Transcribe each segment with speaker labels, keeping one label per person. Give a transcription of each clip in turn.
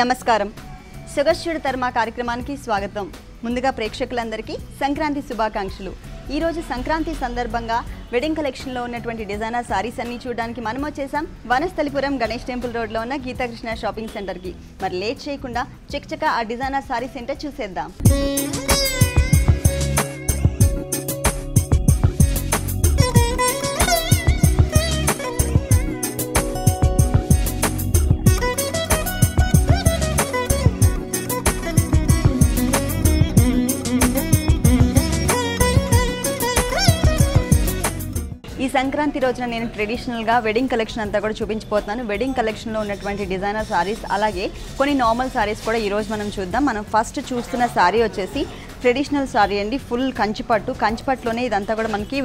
Speaker 1: నమస్కారం. సొగస్యుడు తర్మా కార్యక్రమానికి స్వాగతం. ముందుగా ప్రేక్షకులందరికీ సంక్రాంతి శుభాకాంక్షలు. ఈ రోజు సంక్రాంతి సందర్భంగా వెడ్డింగ్ కలెక్షన్ లో ఉన్నటువంటి డిజైనర్ సారీస్ అన్ని చూడడానికి మనం వచ్చేసాం వనస్థలిపురం గణేష్ టెంపుల్ రోడ్ లో ఉన్న గీతాకృష్ణ షాపింగ్ సెంటర్ కి. మరి లేట్ చేయకుండా చకచక ఆ డిజైనర్ సారీస్ ఏంటో చూసేద్దాం. ఈ సంక్రాంతి రోజున నేను ట్రెడిషనల్గా వెడ్డింగ్ కలెక్షన్ అంతా కూడా చూపించిపోతున్నాను. వెడ్డింగ్ కలెక్షన్లో ఉన్నటువంటి డిజైనర్ సారీస్ అలాగే కొన్ని నార్మల్ సారీస్ కూడా ఈరోజు మనం చూద్దాం. మనం ఫస్ట్ చూస్తున్న సారీ వచ్చేసి ట్రెడిషనల్ సారీ అండి. ఫుల్ కంచిపట్టులోనే ఇదంతా కూడా మనకి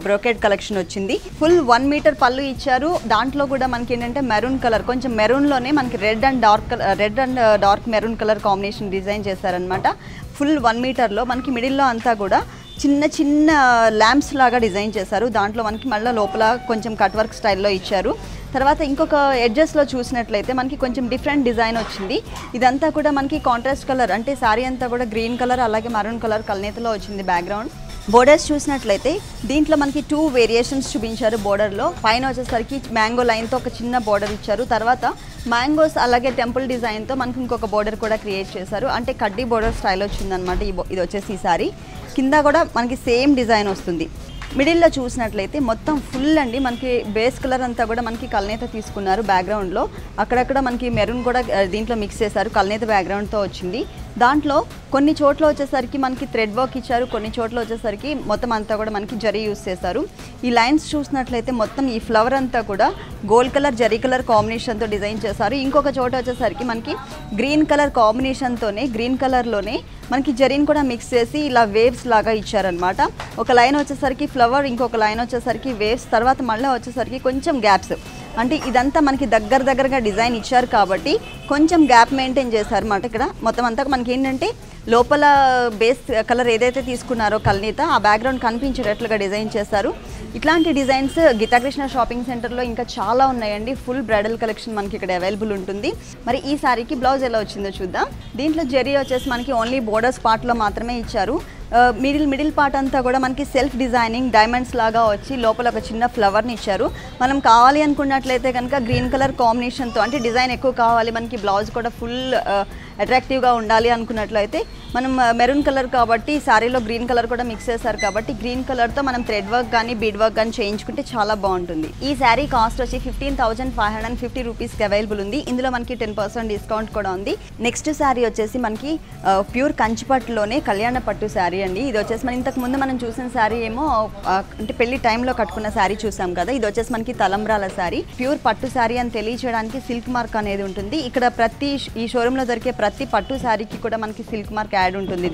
Speaker 1: బ్రోకెడ్ కలెక్షన్ వచ్చింది. ఫుల్ 1 మీటర్ పళ్ళు ఇచ్చారు. దాంట్లో కూడా మనకి ఏంటంటే మెరూన్ కలర్, కొంచెం మెరూన్లోనే మనకి red and dark maroon colour combination design చేశారనమాట. ఫుల్ 1 మీటర్లో మనకి మిడిల్లో అంతా కూడా చిన్న చిన్న ల్యాంప్స్ లాగా డిజైన్ చేశారు. దాంట్లో మనకి మళ్ళీ లోపల కొంచెం కట్ వర్క్ స్టైల్లో ఇచ్చారు. తర్వాత ఇంకొక ఎడ్జెస్లో చూసినట్లయితే మనకి కొంచెం డిఫరెంట్ డిజైన్ వచ్చింది. ఇదంతా కూడా మనకి కాంట్రాస్ట్ కలర్, అంటే శారీ అంతా కూడా గ్రీన్ కలర్ అలాగే మరూన్ కలర్ కలనేతలో వచ్చింది. బ్యాక్గ్రౌండ్ బోర్డర్స్ చూసినట్లయితే దీంట్లో మనకి 2 వేరియేషన్స్ చూపించారు. బోర్డర్లో పైన వచ్చేసరికి మ్యాంగో లైన్తో ఒక చిన్న బోర్డర్ ఇచ్చారు. తర్వాత మ్యాంగోస్ అలాగే టెంపుల్ డిజైన్తో మనకి ఇంకొక బోర్డర్ కూడా క్రియేట్ చేశారు. అంటే కడ్డీ బోర్డర్ స్టైల్ వచ్చిందనమాట. ఇది వచ్చేసి ఈ సారీ కింద కూడా మనకి సేమ్ డిజైన్ వస్తుంది. మిడిల్లో చూసినట్లయితే మొత్తం ఫుల్ అండి మనకి బేస్ కలర్ అంతా కూడా మనకి కలనేత తీసుకున్నారు. బ్యాక్గ్రౌండ్లో అక్కడక్కడ మనకి మెరూన్ కూడా దీంట్లో మిక్స్ చేశారు. కలనేత బ్యాక్గ్రౌండ్తో వచ్చింది. దాంట్లో కొన్ని చోట్ల వచ్చేసరికి మనకి థ్రెడ్ వర్క్ ఇచ్చారు, కొన్ని చోట్ల వచ్చేసరికి మొత్తం అంతా కూడా మనకి జరీ యూస్ చేశారు. ఈ లైన్స్ చూసినట్లయితే మొత్తం ఈ ఫ్లవర్ అంతా కూడా గోల్డ్ కలర్ జరీ కలర్ కాంబినేషన్తో డిజైన్ చేశారు. ఇంకొక చోట వచ్చేసరికి మనకి గ్రీన్ కలర్ కాంబినేషన్తోనే గ్రీన్ కలర్లోనే మనకి జరీని కూడా మిక్స్ చేసి ఇలా వేవ్స్ లాగా ఇచ్చారనమాట. ఒక లైన్ వచ్చేసరికి ఫ్లవర్, ఇంకొక లైన్ వచ్చేసరికి వేవ్స్, తర్వాత మళ్ళీ వచ్చేసరికి కొంచెం గ్యాప్స్. అంటే ఇదంతా మనకి దగ్గరగా డిజైన్ ఇచ్చారు కాబట్టి కొంచెం గ్యాప్ మెయింటైన్ చేశారు అన్నమాట. ఇక్కడ మొత్తం అంతా మనకి ఏంటంటే లోపల బేస్ కలర్ ఏదైతే తీసుకున్నారో కల్నీత, ఆ బ్యాక్గ్రౌండ్ కనిపించేటట్లుగా డిజైన్ చేశారు. ఇట్లాంటి డిజైన్స్ గీతాకృష్ణ షాపింగ్ సెంటర్లో ఇంకా చాలా ఉన్నాయండి. ఫుల్ బ్రైడల్ కలెక్షన్ మనకి ఇక్కడ అవైలబుల్ ఉంటుంది. మరి ఈ సారీకి బ్లౌజ్ ఎలా వచ్చిందో చూద్దాం. దీంట్లో జరీ వచ్చేసి మనకి ఓన్లీ బోర్డర్స్ పార్ట్లో మాత్రమే ఇచ్చారు. మిడిల్ పార్ట్ అంతా కూడా మనకి సెల్ఫ్ డిజైనింగ్ డైమండ్స్ లాగా వచ్చి లోపల ఒక చిన్న ఫ్లవర్ని ఇచ్చారు. మనం కావాలి అనుకున్నట్లయితే కనుక గ్రీన్ కలర్ కాంబినేషన్తో, అంటే డిజైన్ ఎక్కువ కావాలి మనకి, బ్లౌజ్ కూడా ఫుల్ అట్రాక్టివ్గా ఉండాలి అనుకున్నట్లయితే మనం మెరూన్ కలర్ కాబట్టి సారీలో గ్రీన్ కలర్ కూడా మిక్స్ చేశారు కాబట్టి గ్రీన్ కలర్తో మనం థ్రెడ్ వర్క్ కానీ బీడ్ వర్క్ కానీ చేయించుకుంటే చాలా బాగుంటుంది. ఈ శారీ కాస్ట్ వచ్చి 15,550 రూపీస్కి అవైలబుల్ ఉంది. ఇందులో మనకి 10% డిస్కౌంట్ కూడా ఉంది. నెక్స్ట్ శారీ వచ్చేసి మనకి ప్యూర్ కంచిపట్టులోనే కళ్యాణ పట్టు శారీ అండి. ఇది వచ్చేసి మనం ఇంతకు ముందు మనం చూసిన శారీ ఏమో అంటే పెళ్లి టైంలో కట్టుకున్న శారీ చూసాం కదా. ఇది వచ్చేసి మనకి తలంబ్రాల శారీ, ప్యూర్ పట్టు శారీ అని తెలియచేయడానికి సిల్క్ మార్క్ అనేది ఉంటుంది. ఇక్కడ ఈ షోరూంలో దొరికే ప్రతి పట్టు శారీకి కూడా మనకి సిల్క్ మార్క్ యాడ్ ఉంటుంది.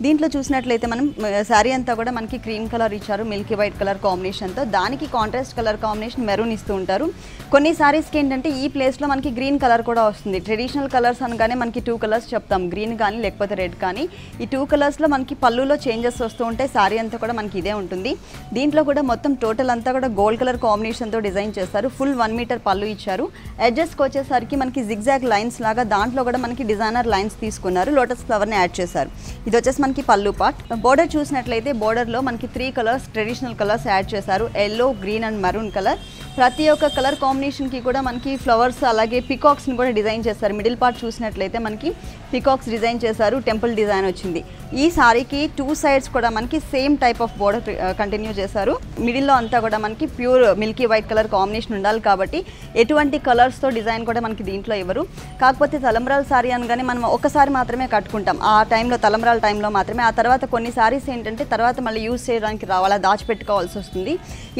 Speaker 1: దీంట్లో చూసినట్లయితే మనం శారీ అంతా కూడా మనకి క్రీమ్ కలర్ ఇచ్చారు, మిల్కీ వైట్ కలర్ కాంబినేషన్తో. దానికి కాంట్రాస్ట్ కలర్ కాంబినేషన్ మెరూన్ ఇస్తూ ఉంటారు. కొన్ని శారీస్కి ఏంటంటే ఈ ప్లేస్లో మనకి గ్రీన్ కలర్ కూడా వస్తుంది. ట్రెడిషనల్ కలర్స్ అనగానే మనకి 2 కలర్స్ చెప్తాం, గ్రీన్ కానీ లేకపోతే రెడ్ కానీ. ఈ 2 కలర్స్లో మనకి పళ్ళులో చేంజెస్ వస్తూ ఉంటాయి. శారీ అంతా కూడా మనకి ఇదే ఉంటుంది. దీంట్లో కూడా మొత్తం టోటల్ అంతా కూడా గోల్డ్ కలర్ కాంబినేషన్తో డిజైన్ చేస్తారు. ఫుల్ 1 మీటర్ పళ్ళు ఇచ్చారు. ఎడ్జెస్కి వచ్చేసరికి మనకి జిగ్జాగ్ లైన్స్ లాగా దాంట్లో కూడా మనకి డిజైనర్ లైన్స్ తీసుకున్నారు. లోటస్ ఫ్లవర్ని యాడ్ చేశారు. ఇది వచ్చేసి మనకి పళ్ళు పార్ట్. బోర్డర్ చూసినట్లయితే బోర్డర్లో మనకి 3 కలర్స్ ట్రెడిషనల్ కలర్స్ యాడ్ చేశారు. Yellow, green and maroon colour. ప్రతి ఒక్క కలర్ కాంబినేషన్కి కూడా మనకి ఫ్లవర్స్ అలాగే పికాక్స్ని కూడా డిజైన్ చేస్తారు. మిడిల్ పార్ట్ చూసినట్లయితే మనకి పికాక్స్ డిజైన్ చేశారు, టెంపుల్ డిజైన్ వచ్చింది. ఈ సారీకి 2 సైడ్స్ కూడా మనకి same type of border continue చేశారు. మిడిల్లో అంతా కూడా మనకి pure Milky white colour combination ఉండాలి కాబట్టి ఎటువంటి కలర్స్తో డిజైన్ కూడా మనకి దీంట్లో ఇవ్వరు. కాకపోతే తలంబ్రాల సారీ అనగానే మనం ఒకసారి మాత్రమే కట్టుకుంటాం, ఆ టైంలో తలంబ్రాల టైంలో మాత్రమే. ఆ తర్వాత కొన్ని సారీస్ ఏంటంటే తర్వాత మళ్ళీ యూజ్ చేయడానికి రావాలా, దాచిపెట్టుకోవాల్సి వస్తుంది.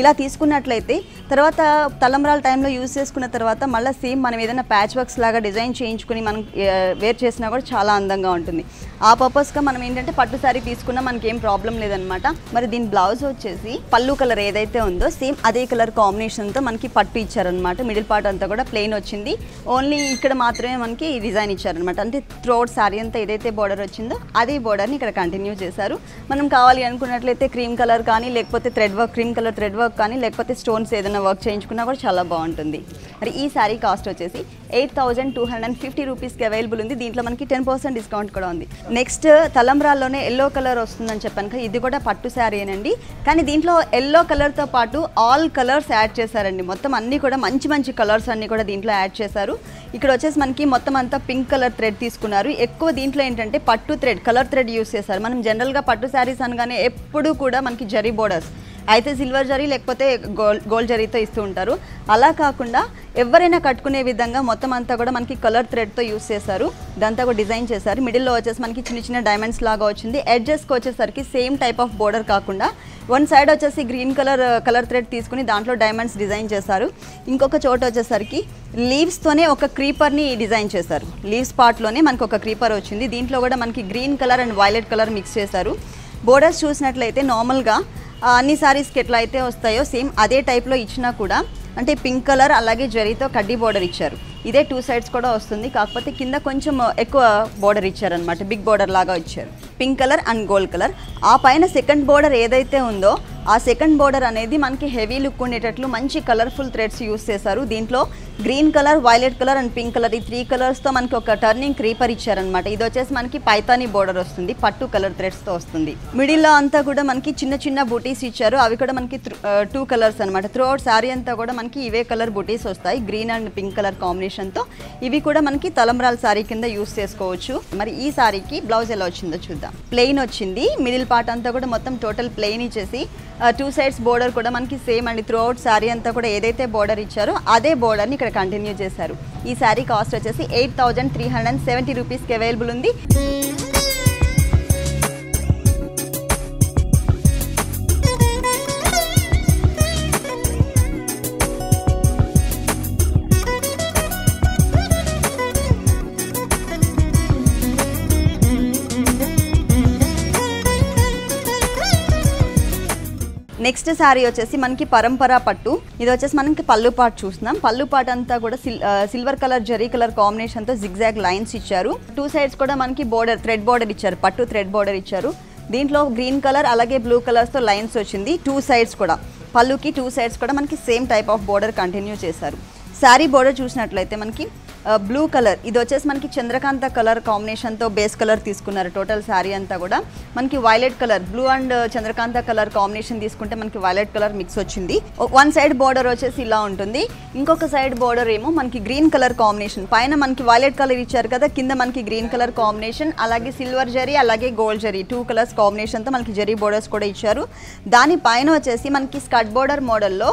Speaker 1: ఇలా తీసుకున్నట్లయితే తర్వాత తలంబ్రాల టైంలో యూజ్ చేసుకున్న తర్వాత మళ్ళీ సేమ్ మనం ఏదైనా ప్యాచ్ వర్క్స్ లాగా డిజైన్ చేయించుకుని మనం వేర్ చేసినా కూడా చాలా అందంగా ఉంటుంది. ఆ పర్పస్గా మనం ఏంటంటే పట్టు సారీ తీసుకున్నా మనకి ఏం ప్రాబ్లం లేదనమాట. మరి దీని బ్లౌజ్ వచ్చేసి పళ్ళు కలర్ ఏదైతే ఉందో సేమ్ అదే కలర్ కాంబినేషన్తో మనకి పట్టు ఇచ్చారనమాట. మిడిల్ పార్ట్ అంతా కూడా ప్లెయిన్ వచ్చింది. ఓన్లీ ఇక్కడ మాత్రమే మనకి డిజైన్ ఇచ్చారనమాట. అంటే త్రోట్ సారీ అంతా ఏదైతే బోర్డర్ వచ్చిందో అదే బోర్డర్ని ఇక్కడ కంటిన్యూ చేశారు. మనం కావాలి అనుకున్నట్లయితే క్రీమ్ కలర్ కానీ లేకపోతే క్రీమ్ కలర్ థ్రెడ్ వర్క్ కానీ లేకపోతే స్టోన్స్ ఏదైనా వర్క్ చేయించుకున్నా కూడా చాలా బాగుంటుంది. మరి ఈ శారీ కాస్ట్ వచ్చేసి 8,250 రూపీస్కి అవైలబుల్ ఉంది. దీంట్లో మనకి 10% డిస్కౌంట్ కూడా ఉంది. నెక్స్ట్ తలంబ్రాల్లోనే ఎల్లో కలర్ వస్తుందని చెప్పాను కదా, ఇది కూడా పట్టు శారీనండి. కానీ దీంట్లో ఎల్లో కలర్తో పాటు ఆల్ కలర్స్ యాడ్ చేశారండి. మొత్తం అన్నీ కూడా మంచి మంచి కలర్స్ అన్నీ కూడా దీంట్లో యాడ్ చేశారు. ఇక్కడ వచ్చేసి మనకి మొత్తం అంతా పింక్ కలర్ థ్రెడ్ తీసుకున్నారు. ఎక్కువ దీంట్లో ఏంటంటే పట్టు థ్రెడ్, కలర్ థ్రెడ్ యూస్ చేశారు. మనం జనరల్గా పట్టు శారీస్ అనగానే ఎప్పుడు కూడా మనకి జరీ బోర్డర్స్ అయితే సిల్వర్ జరీ లేకపోతే గోల్డ్ జరీతో ఇస్తూ ఉంటారు. అలా కాకుండా ఎవరైనా కట్టుకునే విధంగా మొత్తం అంతా కూడా మనకి కలర్ థ్రెడ్తో యూస్ చేశారు. దాంతో కూడా డిజైన్ చేశారు. మిడిల్లో వచ్చేసి మనకి చిన్న చిన్న డైమండ్స్ లాగా వచ్చింది. ఎడ్జెస్కి వచ్చేసరికి సేమ్ టైప్ ఆఫ్ బోర్డర్ కాకుండా వన్ సైడ్ వచ్చేసి గ్రీన్ కలర్ థ్రెడ్ తీసుకుని దాంట్లో డైమండ్స్ డిజైన్ చేశారు. ఇంకొక చోట వచ్చేసరికి లీవ్స్తోనే ఒక క్రీపర్ని డిజైన్ చేశారు. లీవ్స్ పార్ట్లోనే మనకు ఒక క్రీపర్ వచ్చింది. దీంట్లో కూడా మనకి green colour and violet colour mix చేశారు. బోర్డర్స్ చూసినట్లయితే నార్మల్గా అన్ని సారీస్కి ఎట్లా అయితే వస్తాయో సేమ్ అదే టైప్లో ఇచ్చినా కూడా అంటే పింక్ కలర్ అలాగే జరీతో కడ్డీ బోర్డర్ ఇచ్చారు. ఇదే 2 సైడ్స్ కూడా వస్తుంది. కాకపోతే కింద కొంచెం ఎక్కువ బోర్డర్ ఇచ్చారనమాట, బిగ్ బోర్డర్ లాగా ఇచ్చారు. Pink colour and gold colour. ఆ పైన సెకండ్ బోర్డర్ ఏదైతే ఉందో ఆ సెకండ్ బోర్డర్ అనేది మనకి హెవీ లుక్ ఉండేటట్లు మంచి కలర్ఫుల్ థ్రెడ్స్ యూస్ చేశారు. దీంట్లో green colour, violet colour and pink colour, ఈ 3 కలర్స్తో మనకి ఒక టర్నింగ్ క్రీపర్ ఇచ్చారనమాట. ఇది వచ్చేసి మనకి పైతానీ బోర్డర్ వస్తుంది, పట్టు కలర్ థ్రెడ్స్తో వస్తుంది. మిడిల్లో అంతా కూడా మనకి చిన్న చిన్న బూటీస్ ఇచ్చారు. అవి కూడా మనకి 2 కలర్స్ అనమాట. త్రూ అవుట్ శారీ అంతా కూడా మనకి ఇవే కలర్ బూటీస్ వస్తాయి, గ్రీన్ అండ్ పింక్ కలర్ కాంబినేషన్తో. ఇవి కూడా మనకి తలంబ్రాల శారీ కింద యూస్ చేసుకోవచ్చు. మరి ఈ శారీకి బ్లౌజ్ ఎలా వచ్చిందో చూద్దాం. ప్లెయిన్ వచ్చింది. మిడిల్ పార్ట్ అంతా కూడా మొత్తం టోటల్ ప్లెయిన్ ఇచ్చేసి 2 సైడ్స్ బోర్డర్ కూడా మనకి సేమ్ అండి. త్రూ అవుట్ శారీ అంతా కూడా ఏదైతే బోర్డర్ ఇచ్చారో అదే బోర్డర్ని ఇక్కడ కంటిన్యూ చేశారు. ఈ శారీ కాస్ట్ వచ్చేసి 8,370 రూపీస్కి అవైలబుల్ ఉంది. నెక్స్ట్ శారీ వచ్చేసి మనకి పరంపరా పట్టు. ఇది వచ్చేసి మనకి పళ్ళు పార్ట్ చూస్తున్నాం. పళ్ళు పార్ట్ అంతా కూడా సిల్వర్ కలర్ జరీ కలర్ కాంబినేషన్తో జిగ్జాగ్ లైన్స్ ఇచ్చారు. 2 సైడ్స్ కూడా మనకి బోర్డర్ థ్రెడ్ బోర్డర్ ఇచ్చారు, పట్టు థ్రెడ్ బోర్డర్ ఇచ్చారు. దీంట్లో గ్రీన్ కలర్ అలాగే బ్లూ కలర్స్తో లైన్స్ వచ్చింది. 2 సైడ్స్ కూడా పళ్ళుకి 2 సైడ్స్ కూడా మనకి same type of border continue చేశారు. శారీ బోర్డర్ చూసినట్లయితే మనకి బ్లూ కలర్, ఇది వచ్చేసి మనకి చంద్రకాంత కలర్ కాంబినేషన్తో బేస్ కలర్ తీసుకున్నారు. టోటల్ శారీ అంతా కూడా మనకి violet colour, blue and Chandrakanta colour combination తీసుకుంటే మనకి వైలెట్ కలర్ మిక్స్ వచ్చింది. 1 సైడ్ బోర్డర్ వచ్చేసి ఇలా ఉంటుంది. ఇంకొక సైడ్ బోర్డర్ ఏమో మనకి గ్రీన్ కలర్ కాంబినేషన్. పైన మనకి వైలెట్ కలర్ ఇచ్చారు కదా, కింద మనకి గ్రీన్ కలర్ కాంబినేషన్ అలాగే సిల్వర్ జరీ అలాగే గోల్డ్ జరీ 2 కలర్స్ కాంబినేషన్తో మనకి జరీ బోర్డర్స్ కూడా ఇచ్చారు. దానిపైన వచ్చేసి మనకి స్కర్ట్ బోర్డర్ మోడల్లో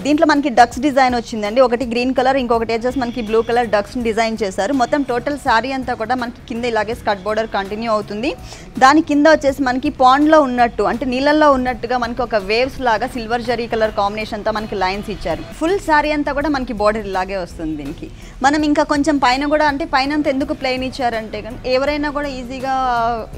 Speaker 1: దీంట్లో మనకి డక్స్ డిజైన్ వచ్చిందండి. ఒకటి గ్రీన్ కలర్, ఇంకొకటి వచ్చేసి మనకి బ్లూ కలర్ డక్స్ డిజైన్ చేశారు. మొత్తం టోటల్ శారీ అంతా కూడా మనకి కింద ఇలాగే స్కర్ట్ బోర్డర్ కంటిన్యూ అవుతుంది. దాని కింద వచ్చేసి మనకి పాండ్లో ఉన్నట్టు అంటే నీళ్ళల్లో ఉన్నట్టుగా మనకి ఒక వేవ్స్ లాగా సిల్వర్ జరీ కలర్ కాంబినేషన్తో మనకి లైన్స్ ఇచ్చారు. ఫుల్ శారీ అంతా కూడా మనకి బోర్డర్ ఇలాగే వస్తుంది. దీనికి మనం ఇంకా కొంచెం పైన కూడా అంటే పైన అంతా ఎందుకు ప్లెయిన్ ఇచ్చారంటే కానీ ఎవరైనా కూడా ఈజీగా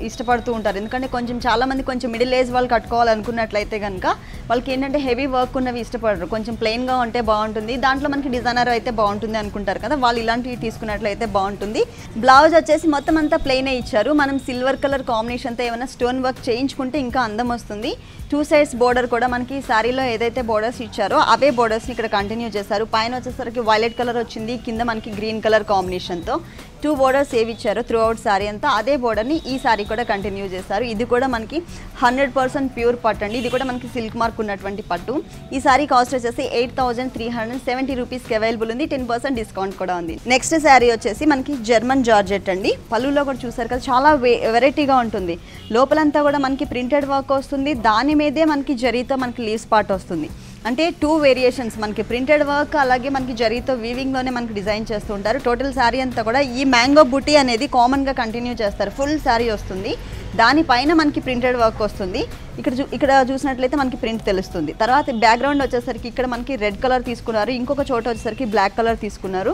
Speaker 1: ఇష్టపడుతూ ఉంటారు. ఎందుకంటే కొంచెం చాలామంది కొంచెం మిడిల్ ఏజ్ వాళ్ళు కట్టుకోవాలనుకున్నట్లయితే కనుక వాళ్ళకి ఏంటంటే హెవీ వర్క్ ఉన్నవి ఇష్టపడరు. కొంచెం ప్లెయిన్గా ఉంటే బాగుంటుంది, దాంట్లో మనకి డిజైనర్ అయితే బాగుంటుంది అనుకుంటారు కదా, వాళ్ళు ఇలాంటివి తీసుకున్నట్లయితే బాగుంటుంది. బ్లౌజ్ వచ్చేసి మొత్తం అంతా ప్లెయినే ఇచ్చారు. మనం సిల్వర్ కలర్ కాంబినేషన్తో ఏమైనా స్టోన్ వర్క్ చేయించుకుంటే ఇంకా అందం వస్తుంది. 2 సైడ్స్ బోర్డర్ కూడా మనకి శారీలో ఏదైతే బోర్డర్స్ ఇచ్చారో అవే బోర్డర్స్ని ఇక్కడ కంటిన్యూ చేశారు. పైన వచ్చేసరికి వైలెట్ కలర్ వచ్చింది, కింద మనకి గ్రీన్ కలర్ కాంబినేషన్తో 2 బోర్డర్స్ ఏవి ఇచ్చారో త్రూ అవుట్ శారీ అంతా అదే బోర్డర్ని ఈ శారీ కూడా కంటిన్యూ చేశారు. ఇది కూడా మనకి 100% ప్యూర్ పట్టు అండి. ఇది కూడా మనకి సిల్క్ మార్క్ ఉన్నటువంటి పట్టు. ఈ శారీ కాస్ట్ వచ్చేసి 8,370 రూపీస్కి అవైలబుల్ ఉంది. 10% డిస్కౌంట్ కూడా ఉంది. నెక్స్ట్ శారీ వచ్చేసి మనకి జర్మన్ జార్జెట్ అండి. పళ్ళులో కూడా చూసారు కదా, చాలా వెరైటీగా ఉంటుంది. లోపలంతా కూడా మనకి ప్రింటెడ్ వర్క్ వస్తుంది. దాని మీదే మనకి జరీతో మనకి లీవ్స్ పార్ట్ వస్తుంది. అంటే 2 వేరియేషన్స్, మనకి ప్రింటెడ్ వర్క్ అలాగే మనకి జరీతో వీవింగ్లోనే మనకి డిజైన్ చేస్తూ ఉంటారు. టోటల్ శారీ అంతా కూడా ఈ మ్యాంగో బుటీ అనేది కామన్గా కంటిన్యూ చేస్తారు. ఫుల్ శారీ వస్తుంది, దానిపైన మనకి ప్రింటెడ్ వర్క్ వస్తుంది. ఇక్కడ చూసినట్లయితే మనకి ప్రింట్ తెలుస్తుంది. తర్వాత బ్యాక్గ్రౌండ్ వచ్చేసరికి ఇక్కడ మనకి రెడ్ కలర్ తీసుకున్నారు, ఇంకొక చోట వచ్చేసరికి బ్లాక్ కలర్ తీసుకున్నారు.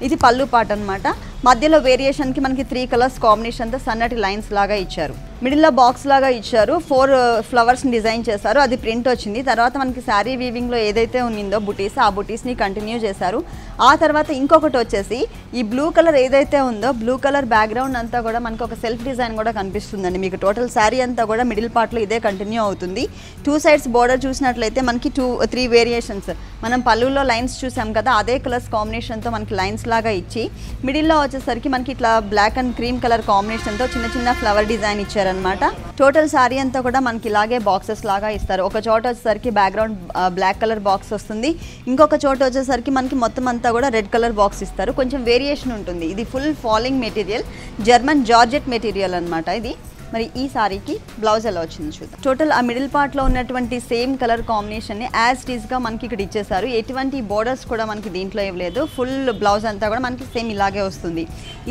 Speaker 1: ఇది పళ్ళు పార్ట్ అనమాట. మధ్యలో వేరియేషన్కి మనకి 3 కలర్స్ కాంబినేషన్తో సన్నటి లైన్స్ లాగా ఇచ్చారు. మిడిల్లో బాక్స్ లాగా ఇచ్చారు. 4 ఫ్లవర్స్ని డిజైన్ చేశారు, అది ప్రింట్ వచ్చింది. తర్వాత మనకి శారీ వీవింగ్లో ఏదైతే ఉన్నిందో బుటీస్, ఆ బుటీస్ని కంటిన్యూ చేశారు. ఆ తర్వాత ఇంకొకటి వచ్చేసి ఈ బ్లూ కలర్ ఏదైతే ఉందో బ్లూ కలర్ బ్యాక్గ్రౌండ్ అంతా కూడా మనకు ఒక సెల్ఫ్ డిజైన్ కూడా కనిపిస్తుందండి. మీకు టోటల్ శారీ అంతా కూడా మిడిల్ పార్ట్లో ఇదే కంటిన్యూ అవుతుంది. 2 సైడ్స్ బోర్డర్ చూసినట్లయితే మనకి 3 వేరియేషన్స్, మనం పళ్ళులో లైన్స్ చూసాం కదా, అదే కలర్స్ కాంబినేషన్తో మనకి లైన్స్ లాగా ఇచ్చి మిడిల్లో వచ్చేసరికి మనకి ఇట్లా బ్లాక్ అండ్ క్రీమ్ కలర్ కాంబినేషన్తో చిన్న చిన్న ఫ్లవర్ డిజైన్ ఇచ్చారనమాట. టోటల్ శారీ అంతా కూడా మనకి ఇలాగే బాక్సెస్ లాగా ఇస్తారు. ఒక చోట వచ్చేసరికి బ్యాక్గ్రౌండ్ బ్లాక్ కలర్ బాక్స్ వస్తుంది, ఇంకొక చోట వచ్చేసరికి మనకి మొత్తం అంతా కూడా రెడ్ కలర్ బాక్స్ ఇస్తారు. కొంచెం వేరియేషన్ ఉంటుంది. ఇది full falling material, German georgette material అనమాట ఇది. మరి ఈ సారీకి బ్లౌజ్ ఎలా వచ్చింది చూద్దాం. టోటల్ ఆ మిడిల్ పార్ట్లో ఉన్నటువంటి సేమ్ కలర్ కాంబినేషన్ని యాజ్ ఇట్ ఈస్గా మనకి ఇక్కడ ఇచ్చేసారు. ఎటువంటి బోర్డర్స్ కూడా మనకి దీంట్లో ఇవ్వలేదు. ఫుల్ బ్లౌజ్ అంతా కూడా మనకి సేమ్ ఇలాగే వస్తుంది.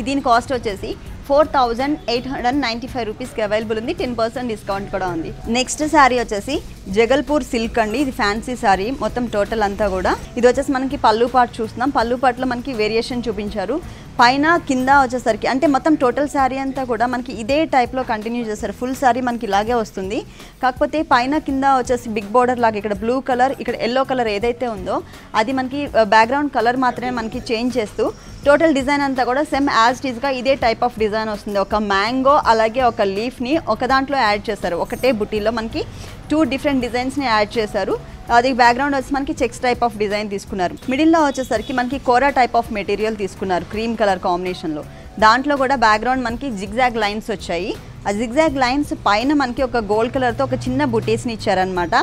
Speaker 1: దీని కాస్ట్ వచ్చేసి 4895 రూపీస్కి అవైలబుల్ ఉంది. 10% డిస్కౌంట్ కూడా ఉంది. నెక్స్ట్ శారీ వచ్చేసి జగల్పూర్ సిల్క్ అండి. ఇది ఫ్యాన్సీ శారీ మొత్తం టోటల్ అంతా కూడా. ఇది వచ్చేసి మనకి పళ్ళు పార్ట్ చూస్తున్నాం. పళ్ళు పార్ట్లో మనకి వేరియేషన్ చూపించారు. పైన కింద వచ్చేసరికి అంటే మొత్తం టోటల్ శారీ అంతా కూడా మనకి ఇదే టైప్లో కంటిన్యూ చేస్తారు. ఫుల్ శారీ మనకి ఇలాగే వస్తుంది. కాకపోతే పైన కింద వచ్చేసి బిగ్ బోర్డర్ లాగా ఇక్కడ బ్లూ కలర్, ఇక్కడ ఎల్లో కలర్ ఏదైతే ఉందో అది మనకి బ్యాక్గ్రౌండ్ కలర్ మాత్రమే మనకి చేంజ్ చేస్తూ టోటల్ డిజైన్ అంతా కూడా సేమ్ యాజ్ టీజ్గా ఇదే టైప్ ఆఫ్ డిజైన్ వస్తుంది. ఒక మ్యాంగో అలాగే ఒక లీఫ్ని ఒక దాంట్లో యాడ్ చేస్తారు. ఒకటే బుటీలో మనకి 2 డిఫరెంట్ డిజైన్స్ని యాడ్ చేశారు. అది బ్యాక్గ్రౌండ్ వచ్చి మనకి చెక్స్ టైప్ ఆఫ్ డిజైన్ తీసుకున్నారు. మిడిల్లో వచ్చేసరికి మనకి కోరా టైప్ ఆఫ్ మెటీరియల్ తీసుకున్నారు క్రీమ్ కలర్ కాంబినేషన్లో. దాంట్లో కూడా బ్యాక్గ్రౌండ్ మనకి జిగ్జాగ్ లైన్స్ వచ్చాయి. ఆ జిగ్జాగ్ లైన్స్ పైన మనకి ఒక గోల్డ్ కలర్తో ఒక చిన్న బుటీస్ని ఇచ్చారనమాట.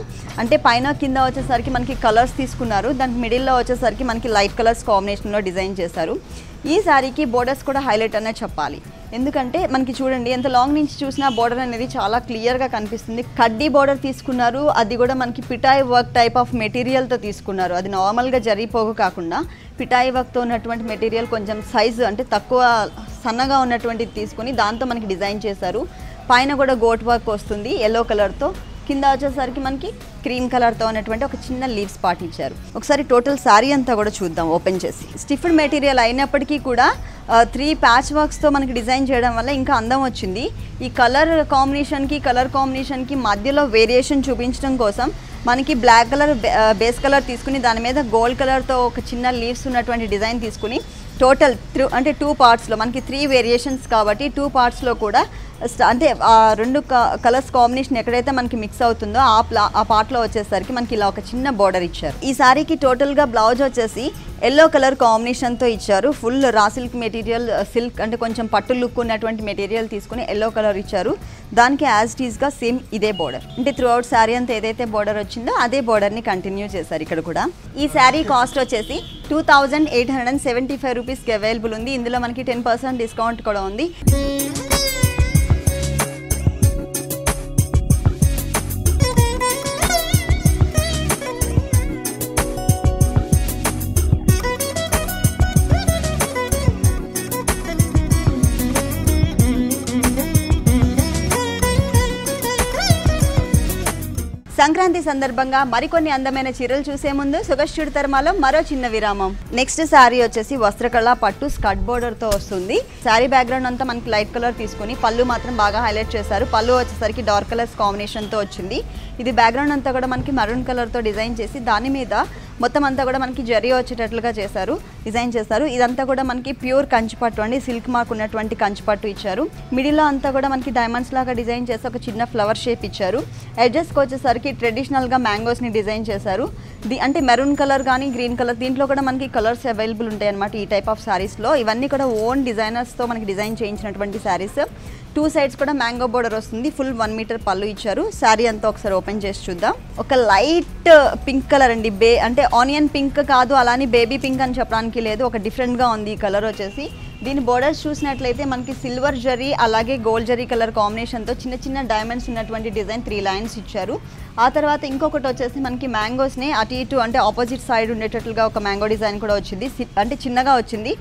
Speaker 1: అంటే పైన కింద వచ్చేసరికి మనకి కలర్స్ తీసుకున్నారు. దానికి మిడిల్లో వచ్చేసరికి మనకి లైట్ కలర్స్ కాంబినేషన్లో డిజైన్ చేశారు. ఈ శారీకి బోర్డర్స్ కూడా హైలైట్ అనే చెప్పాలి. ఎందుకంటే మనకి చూడండి ఎంత లాంగ్ నుంచి చూసినా బోర్డర్ అనేది చాలా క్లియర్గా కనిపిస్తుంది. కడ్డీ బోర్డర్ తీసుకున్నారు. అది కూడా మనకి పిటాయి వర్క్ టైప్ ఆఫ్ మెటీరియల్తో తీసుకున్నారు. అది నార్మల్గా జరిపోగు కాకుండా పిటాయి వర్క్తో ఉన్నటువంటి మెటీరియల్ కొంచెం సైజు అంటే తక్కువ సన్నగా ఉన్నటువంటిది తీసుకుని దాంతో మనకి డిజైన్ చేశారు. పైన కూడా గోట్ వర్క్ వస్తుంది ఎల్లో కలర్తో. కింద వచ్చేసరికి మనకి క్రీమ్ కలర్తో ఉన్నటువంటి ఒక చిన్న లీవ్స్ పార్ట్ ఇచ్చారు. ఒకసారి టోటల్ శారీ అంతా కూడా చూద్దాం ఓపెన్ చేసి. స్టిఫ్డ్ మెటీరియల్ అయినప్పటికీ కూడా 3 ప్యాచ్ వర్క్స్తో మనకి డిజైన్ చేయడం వల్ల ఇంకా అందం వచ్చింది. ఈ కలర్ కాంబినేషన్కి మధ్యలో వేరియేషన్ చూపించడం కోసం మనకి బ్లాక్ కలర్ బేస్ కలర్ తీసుకుని దాని మీద గోల్డ్ కలర్తో ఒక చిన్న లీవ్స్ ఉన్నటువంటి డిజైన్ తీసుకుని టోటల్ అంటే 2 పార్ట్స్లో మనకి 3 వేరియేషన్స్ కాబట్టి 2 పార్ట్స్లో కూడా అంటే ఆ 2 కలర్స్ కాంబినేషన్ ఎక్కడైతే మనకి మిక్స్ అవుతుందో ఆ పార్ట్లో వచ్చేసరికి మనకి ఇలా ఒక చిన్న బోర్డర్ ఇచ్చారు. ఈ సారీకి టోటల్గా బ్లౌజ్ వచ్చేసి ఎల్లో కలర్ కాంబినేషన్తో ఇచ్చారు. Full raw silk material, silk అంటే కొంచెం పట్టు లుక్ ఉన్నటువంటి మెటీరియల్ తీసుకుని ఎల్లో కలర్ ఇచ్చారు. దానికి యాజ్ ఇట్ ఈస్గా సేమ్ ఇదే బోర్డర్ అంటే త్రూ అవుట్ శారీ అంతా ఏదైతే బోర్డర్ వచ్చిందో అదే బోర్డర్ని కంటిన్యూ చేశారు ఇక్కడ కూడా. ఈ శారీ కాస్ట్ వచ్చేసి 2875 రూపీస్కి అవైలబుల్ ఉంది. ఇందులో మనకి 10% డిస్కౌంట్ కూడా ఉంది. సంక్రాంతి సందర్భంగా మరికొన్ని అందమైన చీరలు చూసే ముందు సుగశ్చుడి తర్మాలో మరో చిన్న విరామం. నెక్స్ట్ శారీ వచ్చేసి వస్త్రకళ పట్టు స్కర్ట్ బోర్డర్ తో వస్తుంది. శారీ బ్యాక్గ్రౌండ్ అంతా మనకి లైట్ కలర్ తీసుకుని పళ్ళు మాత్రం బాగా హైలైట్ చేశారు. పళ్ళు వచ్చేసరికి డార్క్ కలర్స్ కాంబినేషన్ తో వచ్చింది. ఇది బ్యాక్గ్రౌండ్ అంతా కూడా మనకి మరూన్ కలర్ తో డిజైన్ చేసి దాని మీద మొత్తం అంతా కూడా మనకి జరీ వచ్చేటట్లుగా డిజైన్ చేశారు. ఇదంతా కూడా మనకి ప్యూర్ కంచిపట్టు అండి. సిల్క్ మార్క్ ఉన్నటువంటి కంచిపట్టు ఇచ్చారు. మిడిల్లో అంతా కూడా మనకి డైమండ్స్ లాగా డిజైన్ చేసి ఒక చిన్న ఫ్లవర్ షేప్ ఇచ్చారు. ఎడ్జెస్కి వచ్చేసరికి ట్రెడిషనల్గా మ్యాంగోస్ని డిజైన్ చేశారు. అంటే మెరూన్ కలర్ కానీ గ్రీన్ కలర్ దీంట్లో కూడా మనకి కలర్స్ అవైలబుల్ ఉంటాయి అనమాట ఈ టైప్ ఆఫ్ శారీస్లో. ఇవన్నీ కూడా ఓన్ డిజైనర్స్తో మనకి డిజైన్ చేయించినటువంటి శారీస్. 2 సైడ్స్ కూడా మ్యాంగో బోర్డర్ వస్తుంది. ఫుల్ 1 మీటర్ పళ్ళు ఇచ్చారు. శారీ అంతా ఒకసారి ఓపెన్ చేసి చూద్దాం. ఒక లైట్ పింక్ కలర్ అండి. అంటే ఆనియన్ పింక్ కాదు, అలానే బేబీ పింక్ అని చెప్పడానికి లేదు, ఒక డిఫరెంట్గా ఉంది ఈ కలర్ వచ్చేసి. దీని బోర్డర్స్ చూసినట్లయితే మనకి సిల్వర్ జరీ అలాగే గోల్డ్ జరీ కలర్ కాంబినేషన్తో చిన్న చిన్న డైమండ్స్ ఉన్నటువంటి డిజైన్ 3 లైన్స్ ఇచ్చారు. ఆ తర్వాత ఇంకొకటి వచ్చేసి మనకి మ్యాంగోస్ని అటు ఇటు అంటే ఆపోజిట్ సైడ్ ఉండేటట్లుగా ఒక మ్యాంగో డిజైన్ కూడా వచ్చింది. అంటే చిన్నగా వచ్చింది.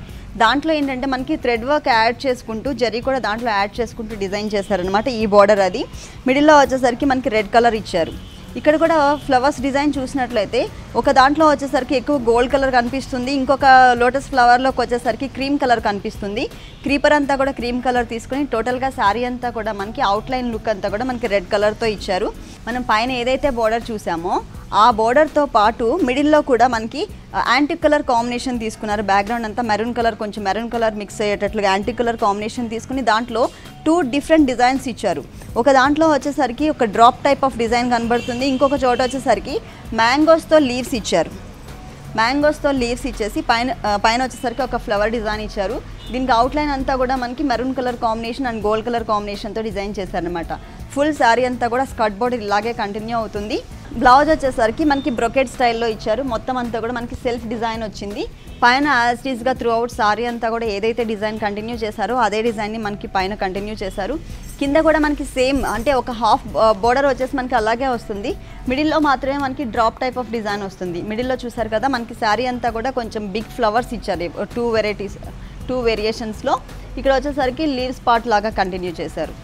Speaker 1: దాంట్లో ఏంటంటే మనకి థ్రెడ్ వర్క్ యాడ్ చేసుకుంటూ జరీ కూడా దాంట్లో యాడ్ చేసుకుంటూ డిజైన్ చేశారనమాట ఈ బోర్డర్. అది మిడిల్లో వచ్చేసరికి మనకి రెడ్ కలర్ ఇచ్చారు. ఇక్కడ కూడా ఫ్లవర్స్ డిజైన్ చూసినట్లయితే ఒక దాంట్లో వచ్చేసరికి ఎక్కువ గోల్డ్ కలర్ కనిపిస్తుంది, ఇంకొక లోటస్ ఫ్లవర్లోకి వచ్చేసరికి క్రీమ్ కలర్ కనిపిస్తుంది. క్రీపర్ అంతా కూడా క్రీమ్ కలర్ తీసుకుని టోటల్గా శారీ అంతా కూడా మనకి అవుట్లైన్ లుక్ అంతా కూడా మనకి రెడ్ కలర్తో ఇచ్చారు. మనం పైన ఏదైతే బోర్డర్ చూసామో ఆ బోర్డర్తో పాటు మిడిల్లో కూడా మనకి యాంటిక్ కలర్ కాంబినేషన్ తీసుకున్నారు. బ్యాక్గ్రౌండ్ అంతా మెరూన్ కలర్, కొంచెం మెరూన్ కలర్ మిక్స్ అయ్యేటట్లుగా యాంటిక్ కలర్ కాంబినేషన్ తీసుకుని దాంట్లో 2 డిఫరెంట్ డిజైన్స్ ఇచ్చారు. ఒక దాంట్లో వచ్చేసరికి ఒక డ్రాప్ టైప్ ఆఫ్ డిజైన్ కనబడుతుంది, ఇంకొక చోట వచ్చేసరికి మ్యాంగోస్తో లీవ్స్ ఇచ్చారు. మ్యాంగోస్తో లీవ్స్ ఇచ్చేసి పైన వచ్చేసరికి ఒక ఫ్లవర్ డిజైన్ ఇచ్చారు. దీనికి అవుట్లైన్ అంతా కూడా మనకి maroon colour combination and gold colour కాంబినేషన్తో డిజైన్ చేశారనమాట. ఫుల్ శారీ అంతా కూడా స్కర్ట్ బోర్డర్ ఇలాగే కంటిన్యూ అవుతుంది. బ్లౌజ్ వచ్చేసరికి మనకి బ్రొకెట్ స్టైల్లో ఇచ్చారు. మొత్తం అంతా కూడా మనకి సెల్ఫ్ డిజైన్ వచ్చింది. పైన యాజ్ ఇట్ ఈస్గా త్రూ అవుట్ సారీ అంతా కూడా ఏదైతే డిజైన్ కంటిన్యూ చేశారో అదే డిజైన్ని మనకి పైన కంటిన్యూ చేశారు. కింద కూడా మనకి సేమ్ అంటే ఒక హాఫ్ బోర్డర్ వచ్చేసి మనకి అలాగే వస్తుంది. మిడిల్లో మాత్రమే మనకి డ్రాప్ టైప్ ఆఫ్ డిజైన్ వస్తుంది. మిడిల్లో చూసారు కదా మనకి శారీ అంతా కూడా కొంచెం బిగ్ ఫ్లవర్స్ ఇచ్చారు. 2 వేరియేషన్స్లో. ఇక్కడ వచ్చేసరికి లీవ్స్ పార్ట్ లాగా కంటిన్యూ చేశారు.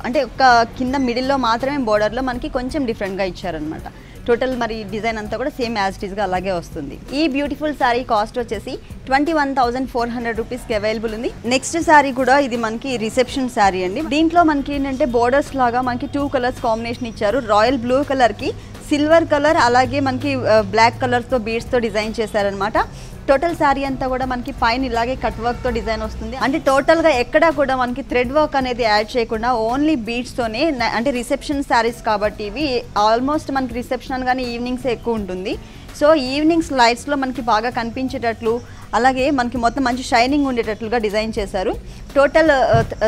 Speaker 1: అంటే ఒక కింద మిడిల్లో మాత్రమే బోర్డర్లో మనకి కొంచెం డిఫరెంట్గా ఇచ్చారనమాట. టోటల్ మరి డిజైన్ అంతా కూడా సేమ్ యాజ్ ఇట్ ఈస్గా అలాగే వస్తుంది. ఈ బ్యూటిఫుల్ శారీ కాస్ట్ వచ్చేసి 21,400 రూపీస్కి అవైలబుల్ ఉంది. నెక్స్ట్ శారీ కూడా ఇది మనకి రిసెప్షన్ శారీ అండి. దీంట్లో మనకి ఏంటంటే బోర్డర్స్ లాగా మనకి 2 కలర్స్ కాంబినేషన్ ఇచ్చారు. రాయల్ బ్లూ కలర్కి సిల్వర్ కలర్ అలాగే మనకి బ్లాక్ కలర్స్తో బీడ్స్తో డిజైన్ చేశారనమాట. టోటల్ శారీ అంతా కూడా మనకి పైన ఇలాగే కట్ వర్క్తో డిజైన్ వస్తుంది. అంటే టోటల్గా ఎక్కడా కూడా మనకి థ్రెడ్ వర్క్ అనేది యాడ్ చేయకుండా ఓన్లీ బీడ్స్తోనే, అంటే రిసెప్షన్ శారీస్ కాబట్టి ఇవి ఆల్మోస్ట్ మనకి రిసెప్షన్ అనగానే ఈవినింగ్స్ ఎక్కువ ఉంటుంది. సో ఈవినింగ్స్ లైట్స్లో మనకి బాగా కనిపించేటట్లు అలాగే మనకి మొత్తం మంచి షైనింగ్ ఉండేటట్లుగా డిజైన్ చేశారు. టోటల్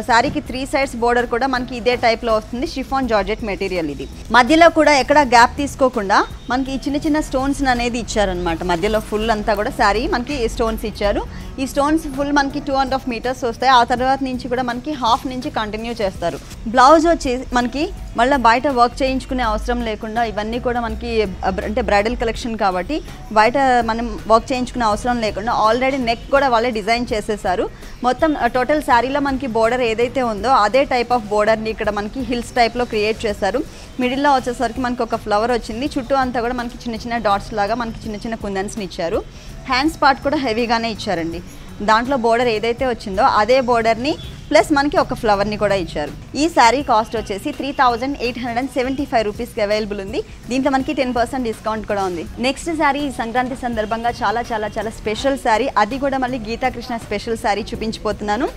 Speaker 1: శారీకి 3 సైడ్స్ బోర్డర్ కూడా మనకి ఇదే టైప్లో వస్తుంది. షిఫాన్ జార్జెట్ మెటీరియల్ ఇది. మధ్యలో కూడా ఎక్కడ గ్యాప్ తీసుకోకుండా మనకి ఈ చిన్న చిన్న స్టోన్స్ అనేది ఇచ్చారనమాట. మధ్యలో ఫుల్ అంతా కూడా శారీ మనకి స్టోన్స్ ఇచ్చారు. ఈ స్టోన్స్ ఫుల్ మనకి 2.5 మీటర్స్ వస్తాయి. ఆ తర్వాత నుంచి కూడా మనకి హాఫ్ నుంచి కంటిన్యూ చేస్తారు. బ్లౌజ్ వచ్చి మనకి మళ్ళీ బయట వర్క్ చేయించుకునే అవసరం లేకుండా ఇవన్నీ కూడా మనకి అంటే బ్రైడల్ కలెక్షన్ కాబట్టి బయట మనం వర్క్ చేయించుకునే అవసరం లేకుండా ఆల్రెడీ నెక్ కూడా వాళ్ళే డిజైన్ చేసేసారు. మొత్తం టోటల్ శారీలో మనకి బోర్డర్ ఏదైతే ఉందో అదే టైప్ ఆఫ్ బోర్డర్ని ఇక్కడ మనకి హిల్స్ టైప్లో క్రియేట్ చేశారు. మిడిల్లో వచ్చేసరికి మనకి ఒక ఫ్లవర్ వచ్చింది. చుట్టూ అంతా కూడా మనకి చిన్న చిన్న డాట్స్ లాగా మనకి చిన్న చిన్న కుందన్స్ని ఇచ్చారు. హ్యాండ్స్ పార్ట్ కూడా హెవీగానే ఇచ్చారండి. దాంట్లో బోర్డర్ ఏదైతే వచ్చిందో అదే బోర్డర్ని ప్లస్ మనకి ఒక ఫ్లవర్ని కూడా ఇచ్చారు. ఈ శారీ కాస్ట్ వచ్చేసి 3,875 రూపీస్కి అవైలబుల్ ఉంది. దీంట్లో మనకి 10% డిస్కౌంట్ కూడా ఉంది. నెక్స్ట్ శారీ ఈ సంక్రాంతి సందర్భంగా చాలా చాలా చాలా స్పెషల్ శారీ, అది కూడా మళ్ళీ గీతాకృష్ణ స్పెషల్ శారీ చూపించిపోతున్నాను.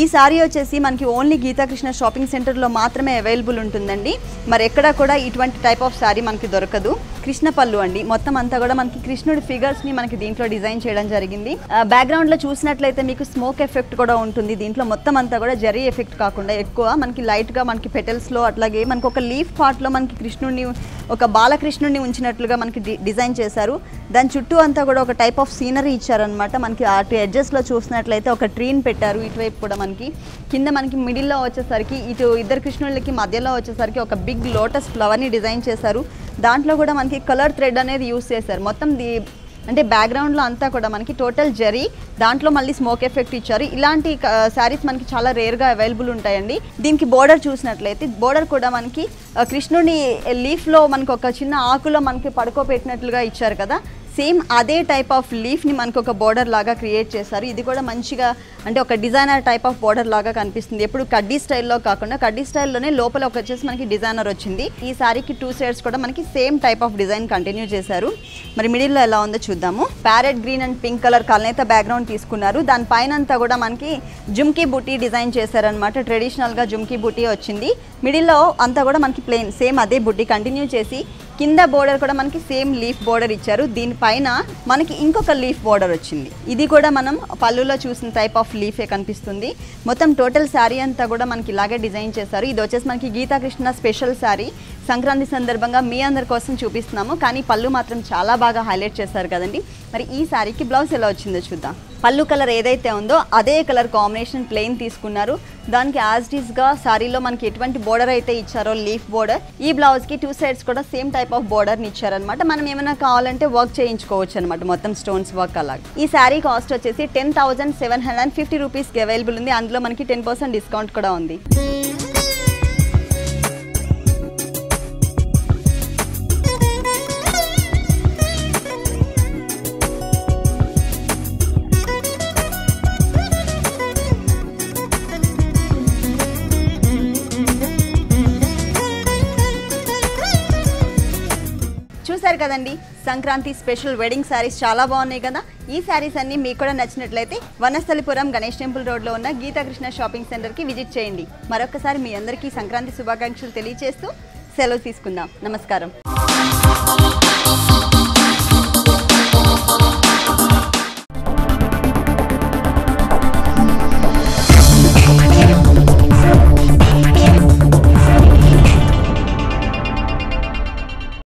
Speaker 1: ఈ శారీ వచ్చేసి మనకి ఓన్లీ గీతాకృష్ణ షాపింగ్ సెంటర్లో మాత్రమే అవైలబుల్ ఉంటుందండి. మరి ఎక్కడ కూడా ఇటువంటి టైప్ ఆఫ్ శారీ మనకి దొరకదు. కృష్ణ పళ్ళు అండి. మొత్తం అంతా కూడా మనకి కృష్ణుడి ఫిగర్స్ని మనకి దీంట్లో డిజైన్ చేయడం జరిగింది. బ్యాక్గ్రౌండ్లో చూసినట్లయితే మీకు స్మోక్ ఎఫెక్ట్ కూడా ఉంటుంది. దీంట్లో మొత్తం అంతా కూడా జరీ ఎఫెక్ట్ కాకుండా ఎక్కువ మనకి లైట్గా మనకి పెటల్స్లో అట్లాగే మనకి ఒక లీఫ్ పార్ట్లో మనకి కృష్ణుడిని, ఒక బాలకృష్ణుడిని ఉంచినట్లుగా మనకి డిజైన్ చేశారు. దాని చుట్టూ అంతా కూడా ఒక టైప్ ఆఫ్ సీనరీ ఇచ్చారనమాట. మనకి అటు ఎడ్జెస్లో చూసినట్లయితే ఒక ట్రీని పెట్టారు. ఇటువైపు కూడా మనకి కింద మనకి మిడిల్లో వచ్చేసరికి ఇటు ఇద్దరు కృష్ణుళ్ళకి మధ్యలో వచ్చేసరికి ఒక బిగ్ లోటస్ ఫ్లవర్ని డిజైన్ చేశారు. దాంట్లో కూడా మనకి కలర్ థ్రెడ్ అనేది యూస్ చేశారు. మొత్తం అంటే బ్యాక్గ్రౌండ్లో అంతా కూడా మనకి టోటల్ జరీ, దాంట్లో మళ్ళీ స్మోక్ ఎఫెక్ట్ ఇచ్చారు. ఇలాంటి శారీస్ మనకి చాలా రేర్గా అవైలబుల్ ఉంటాయండి. దీనికి బోర్డర్ చూసినట్లయితే బోర్డర్ కూడా మనకి కృష్ణుని లీఫ్లో మనకి ఒక చిన్న ఆకులో మనకి పడుకోబెట్టినట్లుగా ఇచ్చారు కదా, సేమ్ అదే టైప్ ఆఫ్ లీఫ్ని మనకు ఒక బోర్డర్ లాగా క్రియేట్ చేశారు. ఇది కూడా మంచిగా అంటే ఒక డిజైనర్ టైప్ ఆఫ్ బోర్డర్ లాగా కనిపిస్తుంది. ఎప్పుడు కడ్డీ స్టైల్లో కాకుండా కడ్డీ స్టైల్లోనే లోపల ఒక వచ్చేసి మనకి డిజైనర్ వచ్చింది. ఈ శారీకి 2 సైడ్స్ కూడా మనకి same type of design continue చేశారు. మరి మిడిల్లో ఎలా ఉందో చూద్దాము. Parrot green and pink colour కల్నేత బ్యాక్గ్రౌండ్ తీసుకున్నారు. దానిపైన అంతా కూడా మనకి జుమ్కీ బుటీ డిజైన్ చేశారనమాట. ట్రెడిషనల్గా జుమ్కీ బుటీ వచ్చింది. మిడిల్లో అంతా కూడా మనకి ప్లెయిన్ సేమ్ అదే బుటీ కంటిన్యూ చేసి కింద బోర్డర్ కూడా మనకి సేమ్ లీఫ్ బోర్డర్ ఇచ్చారు. దీనిపైన మనకి ఇంకొక లీఫ్ బోర్డర్ వచ్చింది. ఇది కూడా మనం పళ్ళులో చూసిన టైప్ ఆఫ్ లీఫే కనిపిస్తుంది. మొత్తం టోటల్ శారీ అంతా కూడా మనకి ఇలాగే డిజైన్ చేశారు. ఇది వచ్చేసి మనకి గీతాకృష్ణ స్పెషల్ శారీ. సంక్రాంతి సందర్భంగా మీ అందరి కోసం చూపిస్తున్నాము, కానీ పళ్ళు మాత్రం చాలా బాగా హైలైట్ చేశారు కదండి. మరి ఈ శారీకి బ్లౌజ్ ఎలా వచ్చిందో చూద్దాం. పళ్ళు కలర్ ఏదైతే ఉందో అదే కలర్ కాంబినేషన్ ప్లెయిన్ తీసుకున్నారు. దానికి యాజ్ ఇట్ ఈస్గా శారీలో మనకి ఎటువంటి బోర్డర్ అయితే ఇచ్చారో లీఫ్ బోర్డర్, ఈ బ్లౌజ్కి 2 సైడ్స్ కూడా సేమ్ టైప్ ఆఫ్ బోర్డర్ని ఇచ్చారనమాట. మనం ఏమైనా కావాలంటే వర్క్ చేయించుకోవచ్చు అనమాట, మొత్తం స్టోన్స్ వర్క్ అలాగే. ఈ శారీ కాస్ట్ వచ్చేసి 10,750 రూపీస్కి అవైలబుల్ ఉంది. అందులో మనకి 10% డిస్కౌంట్ కూడా ఉంది. చూసారు కదండి, సంక్రాంతి స్పెషల్ వెడ్డింగ్ శారీస్ చాలా బాగున్నాయి కదా. ఈ శారీస్ అన్ని మీకు కూడా నచ్చినట్లయితే వనస్థలిపురం గణేష్ టెంపుల్ రోడ్లో ఉన్న గీతాకృష్ణ షాపింగ్ సెంటర్కి విజిట్ చేయండి. మరొకసారి మీ అందరికీ సంక్రాంతి శుభాకాంక్షలు తెలియజేస్తూ సెలవు తీసుకుందాం. నమస్కారం.